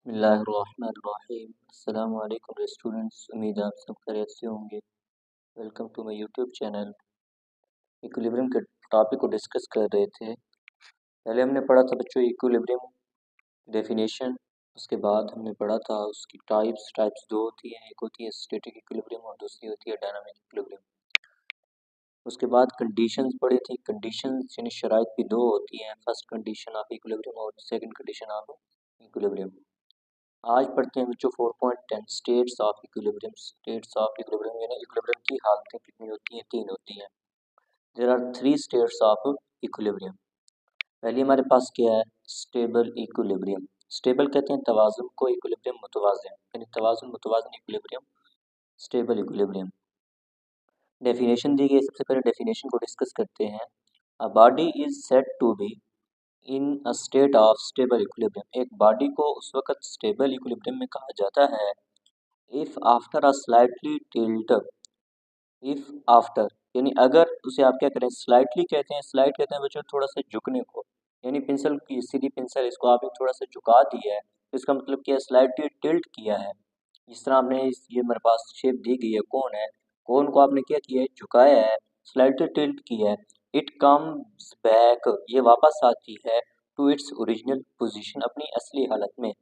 बिस्मिल्लाहिर्रहमानिर्रहीम। अस्सलामु अलैकुम स्टूडेंट्स, उम्मीद है आप सब खैरियत से होंगे। Welcome to my YouTube channel. Equilibrium के टॉपिक को डिस्कस कर रहे थे। पहले हमने पढ़ा था बच्चों इक्विलिब्रियम डेफिनेशन। उसके बाद हमने पढ़ा था उसकी टाइप्स दो होती हैं, एक होती है स्टैटिक इक्विलिब्रियम और दूसरी होती है डायनामिक इक्विलिब्रियम। उसके बाद कंडीशंस पढ़ी थी। कंडीशंस यानी शराइत भी दो होती हैं, फर्स्ट कंडीशन ऑफ इक्विलिब्रियम और सेकंड कंडीशन ऑफ इक्विलिब्रियम। आज पढ़ते हैं बच्चों 4.10 states of equilibrium. States of equilibrium यानी इक्विलिब्रियम की हालतें कितनी होती हैं? तीन होती हैं। There are three states of equilibrium. पहली हमारे पास क्या है? Stable equilibrium. स्टेबल कहते हैं तवाजुन को, इक्विलिब्रियम मुतवाज़िन, यानी तवाजुन मुतवाज़िन इक्विलिब्रियम, स्टेबल इक्विलिब्रियम। डेफिनेशन दी गई, सबसे पहले डेफिनेशन को डिस्कस करते हैं। A body is said to be in a state of stable equilibrium. एक बॉडी को उस वक्त स्टेबल इक्विलिब्रियम में कहा जाता है if after a slightly tilt. If after यानी अगर उसे आप क्या करें, स्लाइटली कहते हैं। स्लाइट कहते हैं बच्चों थोड़ा सा झुकने को, यानी पेंसिल की सीधी पेंसिल इसको आपने थोड़ा सा झुका दिया है, इसका मतलब क्या है? स्लाइटली टिल्ट किया है। जिस तरह आपने ये मेरे पास शेप दी गई है, कौन है, कौन को आपने क्या किया है? झुकाया है, स्लाइटली टिल्ट किया है। इट कम्स बैक, ये वापस आती है टू इट्स ओरिजिनल पोजीशन, अपनी असली हालत में।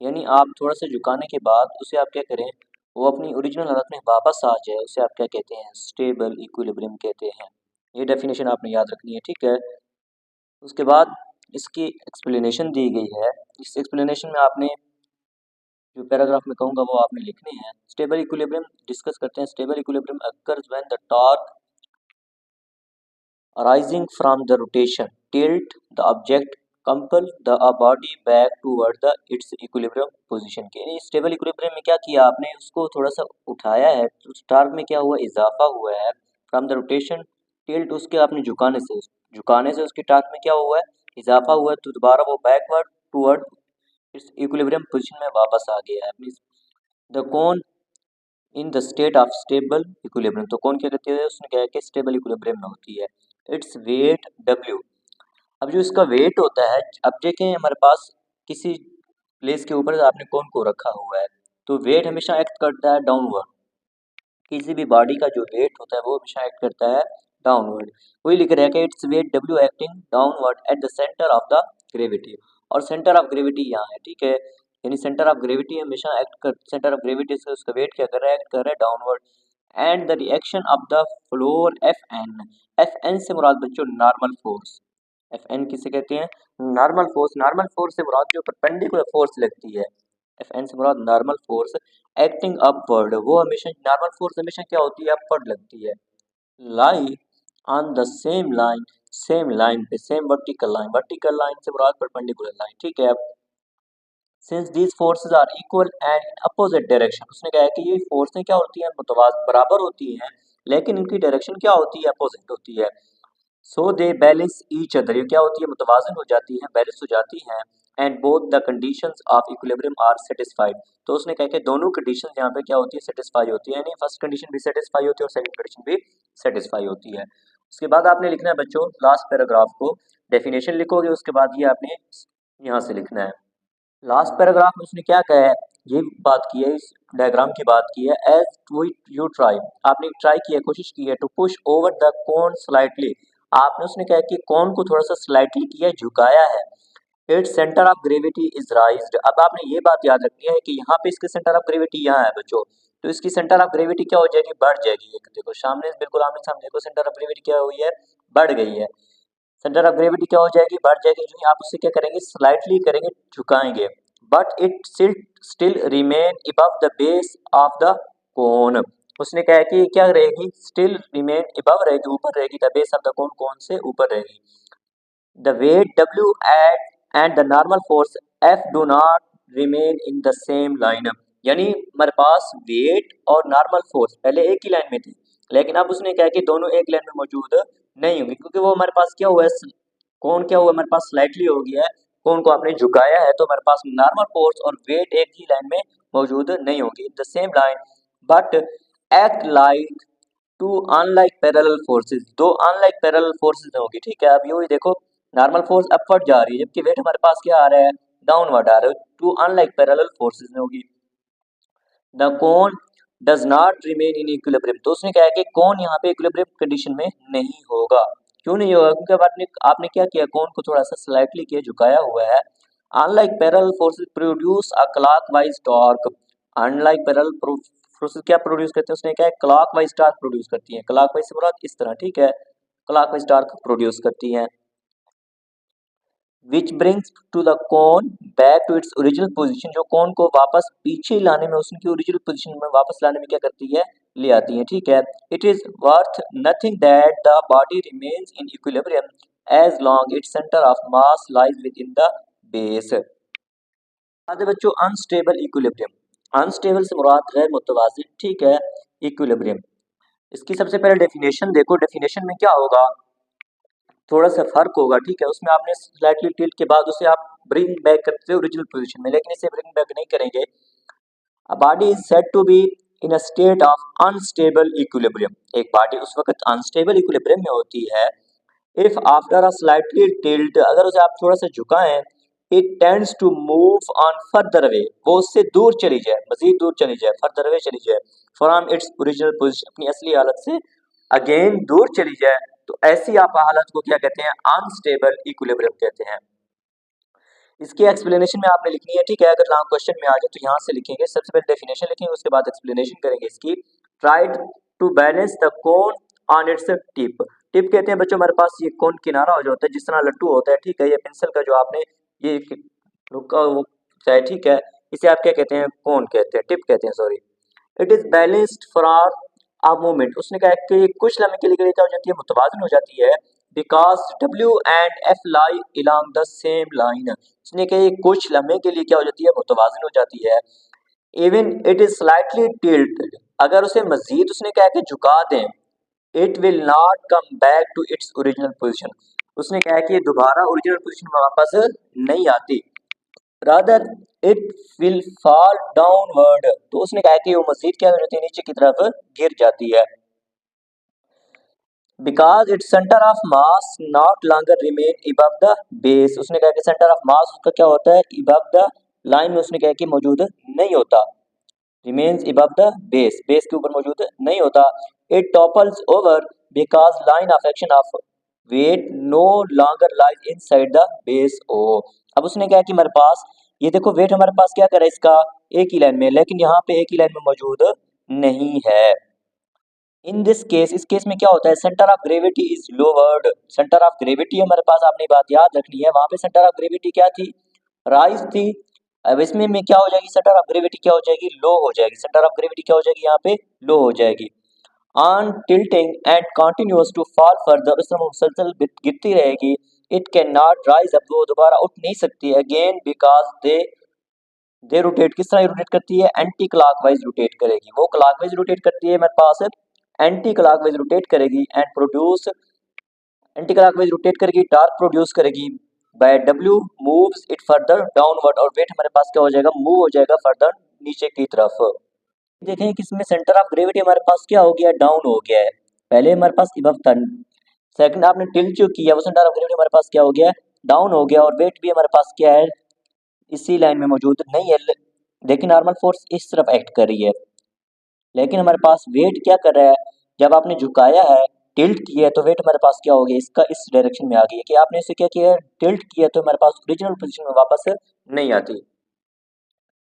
यानी आप थोड़ा सा झुकाने के बाद उसे आप क्या करें, वो अपनी ओरिजिनल हालत में वापस आ जाए, उसे आप क्या कहते हैं? स्टेबल इक्विलिब्रियम कहते हैं। ये डेफिनेशन आपने याद रखनी है, ठीक है। उसके बाद इसकी एक्सप्लेनेशन दी गई है। इस एक्सप्लेनेशन में आपने जो पैराग्राफ में कहूँगा वो आपने लिखने हैं। स्टेबल इक्विलिब्रियम डिस्कस करते हैं। Stable equilibrium occurs when the torque arising from the rotation tilt the object compel the body back toward the its equilibrium position के। यानी स्टेबल इक्विलिब्रियम में क्या किया आपने, उसको थोड़ा सा उठाया है तो टॉर्क में क्या हुआ? इजाफा हुआ है। फ्रॉम द रोटेशन टिल्ट, उसके आपने झुकाने से उसकी टॉर्क में क्या हुआ है? इजाफा हुआ है। तो दोबारा वो backward toward it's equilibrium position में वापस आ गया है। द कौन in the state of stable equilibrium, तो कौन क्या कहते हैं? उसने कहा कि स्टेबल इक्विलिब्रियम में होती है। Its weight W। अब जो इसका वेट होता है, अब देखें हमारे पास किसी प्लेस के ऊपर आपने कौन को रखा हुआ है, तो वेट हमेशा एक्ट करता है डाउनवर्ड। किसी भी बॉडी का जो वेट होता है वो हमेशा एक्ट करता है डाउनवर्ड। वही लिख रहा है कि its weight W acting downward at the centre of the gravity, और सेंटर ऑफ ग्रेविटी यहाँ है, ठीक है। यानी सेंटर ऑफ ग्रेविटी हमेशा सेंटर ऑफ ग्रेविटी से उसका वेट क्या कर रहा है? एक्ट कर रहा है downward. And the reaction of the floor Fn से मुराद बच्चों नॉर्मल फोर्स। Fn किसे कहते हैं? Normal force. नॉर्मल फोर्स से मुराद जो परपेंडिकुलर फोर्स लगती है, Fn से मुराद नॉर्मल फोर्स एक्टिंग अपवर्ड, वो हमेशा नॉर्मल फोर्स हमेशा क्या होती है? अपवर्ड लगती है। Lie on the same line पे, सेम वर्टिकल लाइन से मुराद परपेंडिकुलर लाइन, ठीक है। Since these forces are equal and in opposite direction, उसने कहा है कि ये फोर्सें क्या होती हैं? बराबर होती हैं, लेकिन इनकी डायरेक्शन क्या होती है? अपोजिट होती है। सो दे बैलेंस ईच अदर, ये क्या होती है? मुतवाज़िन हो जाती हैं, बैलेंस हो जाती हैं। And both the conditions of equilibrium are satisfied, तो उसने कहा कि दोनों कंडीशंस यहाँ पे क्या होती है? सेटिस्फाई होती है। यानी फर्स्ट कंडीशन भी सेटिस्फाई होती है और सेकंड कंडीशन भी सेटिस्फाई होती है। उसके बाद आपने लिखना है बच्चों लास्ट पैराग्राफ को, डेफिनेशन लिखोगे, उसके बाद ये आपने यहाँ से लिखना है। लास्ट पैराग्राफ में उसने क्या कहा है? ये बात की है, इस डायग्राम की बात की है। एज यू ट्राई, आपने ट्राई किया, कोशिश की है, to push over the cone slightly, आपने उसने कहा कि कोन को थोड़ा सा स्लाइटली किया, झुकाया है। It's centre of gravity is राइज्ड, अब आपने ये बात याद रखनी है कि यहाँ पे इसके सेंटर ऑफ ग्रेविटी यहाँ है बच्चों, तो इसकी सेंटर ऑफ ग्रेविटी क्या हो जाएगी? बढ़ जाएगी। एक देखो सामने, बिल्कुल आमने सामने देखो, सेंटर ऑफ ग्रेविटी क्या हुई है? बढ़ गई है। सेंटर ऑफ ग्रेविटी क्या हो जाएगी? बढ़ जाएगी। जो आप उससे क्या करेंगे? स्लाइटली करेंगे, झुकाएंगे। But it still remain above the base of the cone, उसने कहा है कि क्या रहेगी? स्टिल रिमेन अबव रहेगी, ऊपर रहेगी, the base of the cone, cone से ऊपर रहेगी। The weight W and the normal force F do not remain in the same line, यानी हमारे पास वेट और नॉर्मल फोर्स पहले एक ही लाइन में थे, लेकिन अब उसने कहा कि दोनों एक लाइन में मौजूद नहीं होंगे, क्योंकि वो हमारे पास क्या हुआ है? कौन क्या हुआ? हमारे पास स्लाइटली हो गया है, कौन को आपने झुकाया है, तो हमारे पास नॉर्मल फोर्स और वेट एक ही लाइन में मौजूद नहीं होगी, the same line, but act like to unlike parallel forces, दो अनलाइक पैरेलल फोर्सेस होगी, ठीक है। अब यूं ही देखो, नॉर्मल फोर्स अपवर्ड जा रही है, जबकि वेट हमारे पास क्या आ रहा है? डाउनवर्ड आ रहे हो, टू अनलाइक पैरेलल फोर्सेस में होगी। The cone does not remain in equilibrium, तो उसने कहा है कि कोन यहाँ पे इक्विलिब्रियम कंडीशन में नहीं होगा। क्यों नहीं होगा? क्योंकि अब आपने क्या किया, कोन को थोड़ा सा स्लाइटली किया, झुकाया हुआ है। Unlike parallel forces produce a clockwise torque, unlike parallel forces क्या प्रोड्यूस करते हैं, उसने क्या है क्लॉकवाइज टॉर्क प्रोड्यूस करती है। क्लॉकवाइज से मुराद इस तरह, ठीक है, क्लॉकवाइज टॉर्क प्रोड्यूस करती है। Which brings to the cone back to its original position, जो कोन को वापस पीछे लाने में, उसकी ओरिजिनल पोजीशन में वापस लाने में क्या करती है, ले आती है, ठीक है। It is worth nothing that the body remains in equilibrium as long its centre of mass lies within the base. आगे बच्चों अनस्टेबल इक्विलिब्रियम, अनस्टेबल से मुराद गैर मुतवाज़िन, ठीक है, इक्विलिब्रियम। इसकी सबसे पहले डेफिनेशन देखो, डेफिनेशन में क्या होगा, थोड़ा सा फर्क होगा, ठीक है। उसमें आपने स्लाइटली टिल्ट के बाद उसे आप ब्रिंग बैक करते हो ओरिजिनल पोजीशन में, लेकिन इसे ब्रिंग बैक नहीं करेंगे। A body is said to be in a state of unstable equilibrium, एक बॉडी उस वक्त अनस्टेबल इक्विलिब्रियम में होती है if after a slightly tilt, अगर उसे आप थोड़ा सा झुकाएं, it tends to move on further away, वो उससे दूर चली जाए, मजीद दूर चली जाए, फर्दर अवे चली जाए, फ्रॉम इट्स ओरिजिनल पोजीशन, अपनी असली हालत से अगेन दूर चली जाए, तो ऐसी आप हालत को क्या कहते हैं, अनस्टेबल इक्विलिब्रियम कहते हैं। इसकी एक्सप्लेनेशन में आपने लिखनी है, ठीक है, अगर लॉन्ग क्वेश्चन में आ जाए तो यहाँ से लिखेंगे, सबसे पहले डेफिनेशन लिखेंगे, उसके बाद एक्सप्लेनेशन करेंगे इसकी। Tried to balance the cone on its tip, tip कहते हैं बच्चों हमारे पास ये कोन किनारा हो जाता है, जिस तरह लट्टू होता है, ठीक है, ये पेंसिल का जो आपने ये रुका वो है, ठीक है, इसे आप क्या कहते हैं, कोन कहते हैं, टिप कहते हैं, sorry. It is balanced for a moment, उसने कहा कि कुछ लम्हे के लिए क्या हो जाती है, मुतवाज़िन हो जाती है, because W and F lie along the same line, उसने कहा ये कुछ लम्हे के लिए क्या हो जाती है, मुतवाज़िन हो जाती है। Even it is slightly tilted, अगर उसे मजीद उसने कहा कि झुका दें, it will not come back to its original position, उसने कहा कि ये दोबारा ओरिजिनल पोजीशन में वापस नहीं आती, rather it will fall downward, तो उसने कहा कि वो मजीद क्या हो जाती है, नीचे की तरफ गिर जाती है। Because its centre of mass not longer remain above the base, उसने कहा कि सेंटर ऑफ मास उसका क्या होता है, इबव द लाइन में उसने कहा कि मौजूद नहीं होता, remains above the base, base के ऊपर मौजूद नहीं होता। It topples over because line of action of weight no longer lies inside the base ओ, अब उसने कहा कि हमारे पास ये देखो वेट हमारे पास क्या करे इसका, एक ही लाइन में, लेकिन यहाँ पे एक ही लाइन में मौजूद नहीं है। इन दिस केस, इस केस में क्या होता है, centre of gravity is lowered, centre of gravity हमारे पास, आपने बात याद रखनी है, वहां पे सेंटर ऑफ ग्रेविटी क्या थी, राइज थी। अब इसमें में क्या हो जाएगी, सेंटर ऑफ ग्रेविटी क्या हो जाएगी, लो हो जाएगी, सेंटर ऑफ ग्रेविटी क्या हो जाएगी, यहाँ पे लो हो जाएगी। On tilting and continuous to fall further, इस तरह मुसलसल गिरती रहेगी। It can not rise up, वो दोबारा उठ नहीं सकती अगेन, बिकॉज दे रोटेट, किस तरह रोटेट करती है, एंटी क्लॉकवाइज रोटेट करेगी, वो क्लॉकवाइज रोटेट करती है हमारे पास, एंटी क्लॉकवाइज रोटेट करेगी and produce, anti clockwise rotate करेगी, टॉर्क प्रोड्यूस करेगी by W moves it further downward, और वेट हमारे पास क्या हो जाएगा, मूव हो जाएगा फर्दर नीचे की तरफ। देखें कि इसमें सेंटर ऑफ ग्रेविटी हमारे पास क्या हो गया, डाउन हो गया है, पहले हमारे पास इबव था, सेकंड आपने टिल्ट जो किया वो सेंटर ऑफ ग्रेविटी हमारे पास क्या हो गया, डाउन हो गया, और वेट भी हमारे पास क्या है, इसी लाइन में मौजूद नहीं है, लेकिन नॉर्मल फोर्स इस तरफ एक्ट कर रही है, लेकिन हमारे पास वेट क्या कर रहा है, जब आपने झुकाया है, टिल्ट किया है, तो वेट हमारे पास क्या हो गया, इसका इस डायरेक्शन में आ गई है, कि आपने इसे क्या किया है, टिल्ट किया, तो हमारे पास ओरिजिनल पोजीशन में वापस नहीं आती।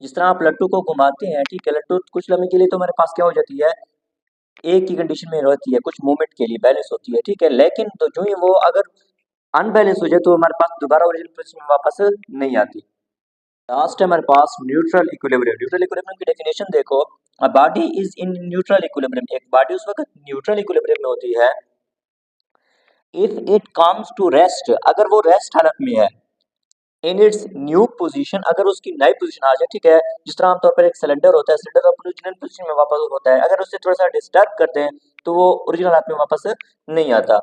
जिस तरह आप लट्टू को घुमाते हैं, ठीक है, लट्टू कुछ लम्हे के लिए तो हमारे पास क्या हो जाती है, एक ही कंडीशन में रहती है, कुछ मोमेंट के लिए बैलेंस होती है, ठीक है, लेकिन तो जो ही वो अगर अनबैलेंस हो जाए तो हमारे पास दोबारा ओरिजिनल पोजीशन में वापस नहीं आती। लास्ट है हमारे पास न्यूट्रल इक्विलिब्रियम, न्यूट्रल इक्विलिब्रियम की डेफिनेशन देखो, a body is in neutral equilibrium, एक बॉडी उस वक्त न्यूट्रल इक्विलिब्रियम में होती है if it comes to rest, अगर वो रेस्ट हालत में है, इन इट्स न्यू पोजीशन, अगर उसकी नई पोजीशन आ जाए, ठीक है, जिस तरह आमतौर पर एक सिलेंडर होता है, सिलेंडर अपनी ओरिजिनल पोजीशन में वापस होता है, अगर उससे थोड़ा सा डिस्टर्ब करते हैं तो वो ओरिजिनल हालत में वापस नहीं आता।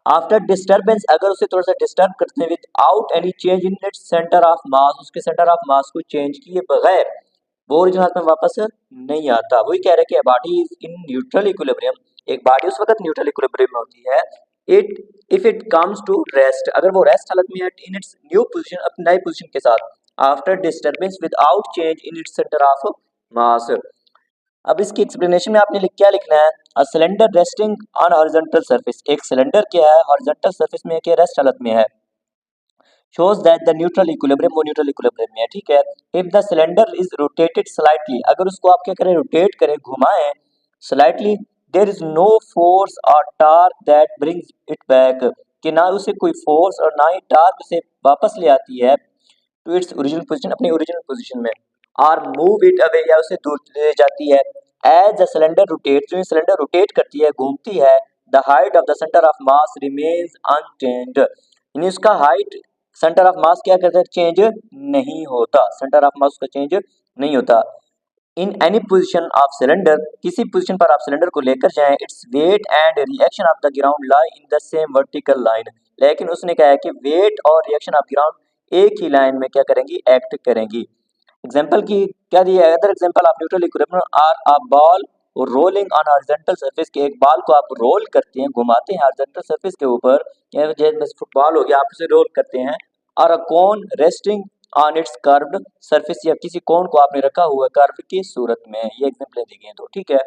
आफ्टर डिस्टर्बेंस, अगर उसे थोड़ा सा डिस्टर्ब करते हैं without any change in its centre of मास, उसके सेंटर ऑफ मास को चेंज किए बगैर वो ओरिजिनल हालत में वापस नहीं आता, वही कह रहे हैं कि body is in neutral equilibrium, एक बॉडी उस वक्त न्यूट्रल इक्विलिब्रियम में होती है it if it comes to rest, अगर वो रेस्ट हालत में है इन इट्स न्यू पोजीशन, अपनी नई पोजीशन के साथ, after disturbance without change in its centre of मास। अब इसकी एक्सप्लेनेशन में आपने क्या लिखना है, a cylinder resting on horizontal surface, एक सिलेंडर क्या है हॉरिजॉन्टल सरफेस में क्या रेस्ट हालत में है, shows that the neutral equilibrium वो न्यूट्रल इक्विलिब्रियम में है, ठीक है। If the cylinder is rotated slightly, अगर उसको आप क्या करें रोटेट करें घुमाएं slightly, there is no force और torque that brings it back, कि ना उसे कोई फोर्स और ना ही टार्क उसे वापस ले आती है टू इट्स ओरिजिनल पोजीशन, अपनी ओरिजिनल पोजीशन में, और मूव इट अवे या उसे दूर ले जाती है। एज द सिलेंडर रोटेट, जो ये सिलेंडर रोटेट करती है घूमती है, the height of the centre of mass remains unchanged, यानी उसका हाइट सेंटर ऑफ मास क्या करता है चेंज नहीं होता, सेंटर ऑफ मास का चेंज नहीं होता। In any position of cylinder, किसी पोजीशन पर आप सिलेंडर को लेकर जाएं, its weight and reaction of the ground lie in the same vertical line, लेकिन उसने कहा है कि वेट और रिएक्शन ऑफ ग्राउंड एक ही लाइन में क्या करेंगी एक्ट करेंगी। एग्जांपल की क्या दिया है, other example of neutral equilibrium are a ball rolling on horizontal surface, के एक बॉल को आप रोल करते हैं घुमाते हैं हॉरिजॉन्टल सरफेस के ऊपर, जैसे फुटबॉल हो गया आप उसे रोल करते हैं, और a cone resting on its curved surface, या किसी कोन को आपने रखा हुआ कर्व की सूरत में, ये एग्जांपल दी गई है, तो ठीक है।